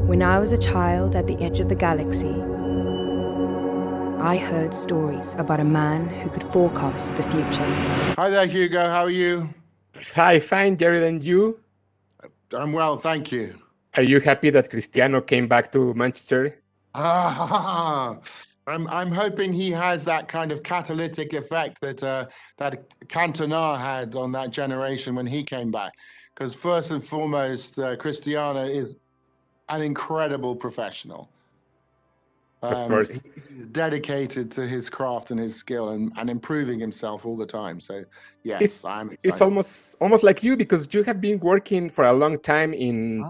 When I was a child at the edge of the galaxy, I heard stories about a man who could forecast the future. Hi there, Hugo. How are you? Hi, fine, Jared, and you? I'm well, thank you. Are you happy that Cristiano came back to Manchester? I'm hoping he has that kind of catalytic effect that that Cantona had on that generation when he came back. Because first and foremost, Cristiano is an incredible professional. Of course. He's dedicated to his craft and his skill and improving himself all the time. So yes, I'm excited. It's almost like you, because you have been working for a long time in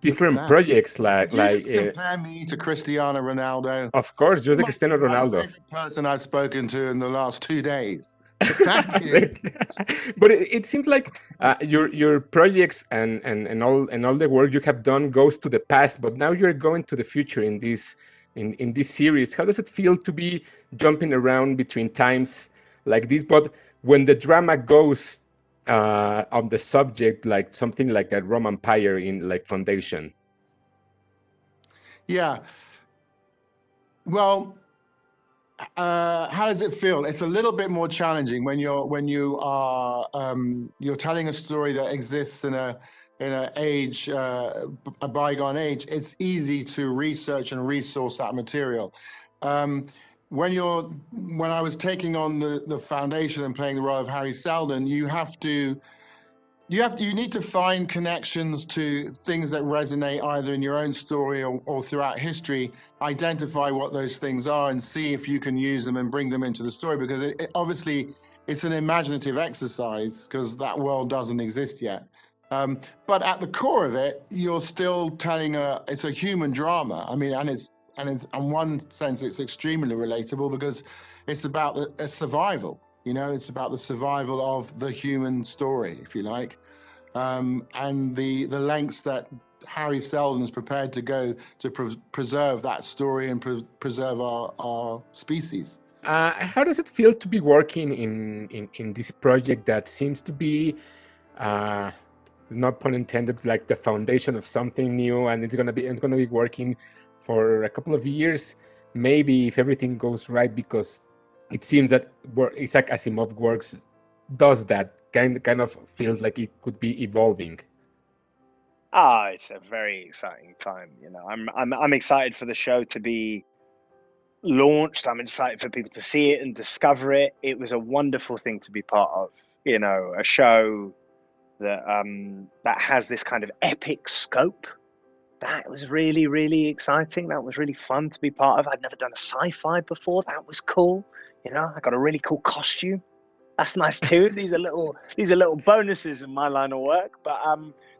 different projects Did you just compare me to Cristiano Ronaldo? Of course, you're the Cristiano My Ronaldo. favorite person I've spoken to in the last 2 days. Thank you. But it seems like your projects and all the work you have done goes to the past, but now you're going to the future in this series. How does it feel to be jumping around between times like this, but when the drama goes on the subject, like something like a Roman Empire in like Foundation? Yeah. Well, how does it feel? It's a little bit more challenging when you are you're telling a story that exists in a age, a bygone age. It's easy to research and resource that material. When I was taking on the Foundation and playing the role of Harry Seldon, you need to find connections to things that resonate either in your own story or throughout history, identify what those things are and see if you can use them and bring them into the story, because obviously it's an imaginative exercise because that world doesn't exist yet. But at the core of it, you're still telling it's a human drama. I mean, and it's in one sense, it's extremely relatable because it's about a survival. You know, it's about the survival of the human story, if you like, and the lengths that Harry Seldon is prepared to go to preserve that story and preserve our species. How does it feel to be working in this project that seems to be, not pun intended, like the foundation of something new, and it's gonna be working for a couple of years, maybe, if everything goes right, because it seems that Isaac Asimov works does that kind of feels like it could be evolving. It's a very exciting time. You know, I'm excited for the show to be launched. I'm excited for people to see it and discover it. It was a wonderful thing to be part of. You know, a show that that has this kind of epic scope. That was really, really exciting. That was really fun to be part of. I'd never done a sci-fi before. That was cool. You know, I got a really cool costume. That's nice too. These are little bonuses in my line of work. But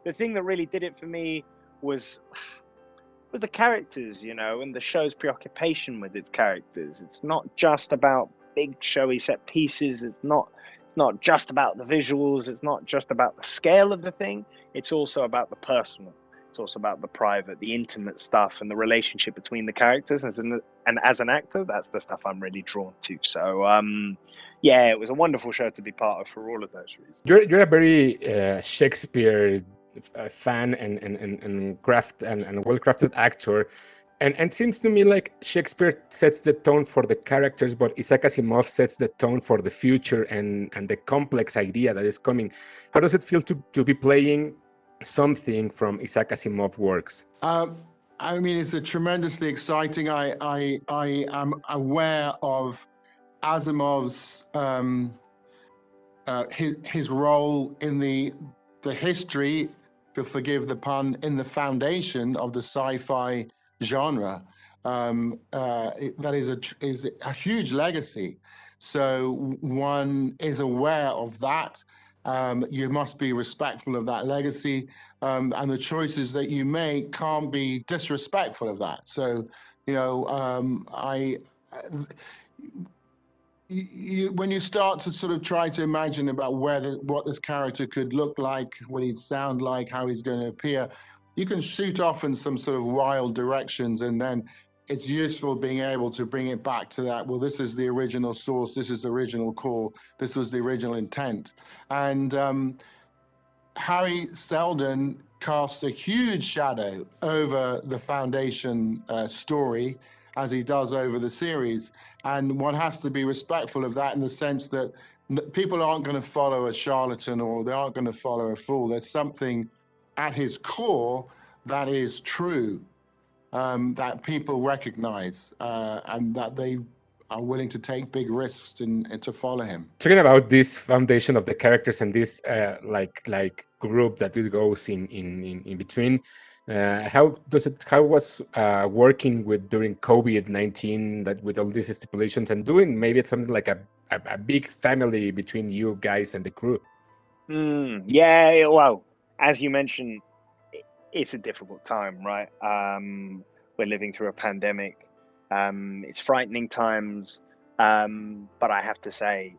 the thing that really did it for me was the characters, you know, and the show's preoccupation with its characters. It's not just about big showy set pieces. It's not just about the visuals. It's not just about the scale of the thing. It's also about the personal. It's also about the private, the intimate stuff, and the relationship between the characters. And as an actor, that's the stuff I'm really drawn to. So, yeah, it was a wonderful show to be part of for all of those reasons. You're a very Shakespeare fan and craft and well-crafted actor. And it seems to me like Shakespeare sets the tone for the characters, but Isaac Asimov sets the tone for the future and the complex idea that is coming. How does it feel to be playing something from Isaac Asimov works? I mean, it's a tremendously exciting. I am aware of Asimov's his role in the history, if you'll forgive the pun, in the foundation of the sci-fi genre. That is a huge legacy. So one is aware of that. You must be respectful of that legacy, and the choices that you make can't be disrespectful of that. So, you know, when you start to sort of try to imagine about what this character could look like, what he'd sound like, how he's going to appear, you can shoot off in some sort of wild directions, and then it's useful being able to bring it back to that. Well, this is the original source. This is the original core. This was the original intent. And Harry Seldon casts a huge shadow over the Foundation story, as he does over the series. And one has to be respectful of that in the sense that people aren't going to follow a charlatan, or they aren't going to follow a fool. There's something at his core that is true, that people recognize, and that they are willing to take big risks and to follow him. Talking about this foundation of the characters and this like group that it goes in between, how was working with during COVID-19, that with all these stipulations, and doing maybe something like a big family between you guys and the crew? Yeah, well, as you mentioned, it's a difficult time, right? We're living through a pandemic. It's frightening times, but I have to say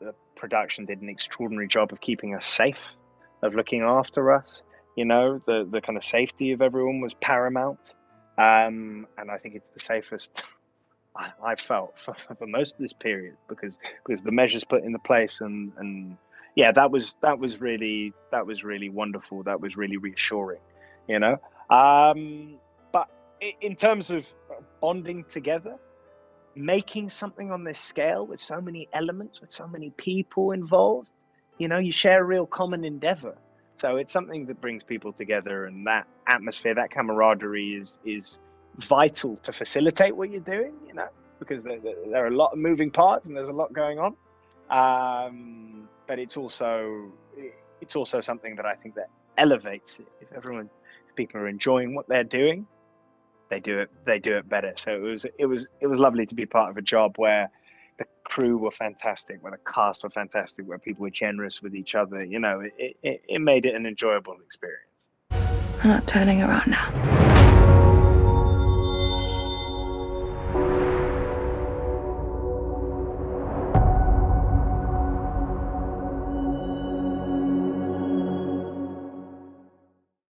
the production did an extraordinary job of keeping us safe, of looking after us. You know, the kind of safety of everyone was paramount, and I think it's the safest I felt for most of this period, because the measures put into place, and yeah, that was really wonderful. That was really reassuring, you know. But in terms of bonding together, making something on this scale with so many elements, with so many people involved, you know, you share a real common endeavor. So it's something that brings people together, and that atmosphere, that camaraderie is vital to facilitate what you're doing, you know, because there are a lot of moving parts and there's a lot going on. But it's also something that I think that elevates it. If people are enjoying what they're doing, they do it better. So it was lovely to be part of a job where the crew were fantastic, where the cast were fantastic, where people were generous with each other. You know, it made it an enjoyable experience. I'm not turning around now.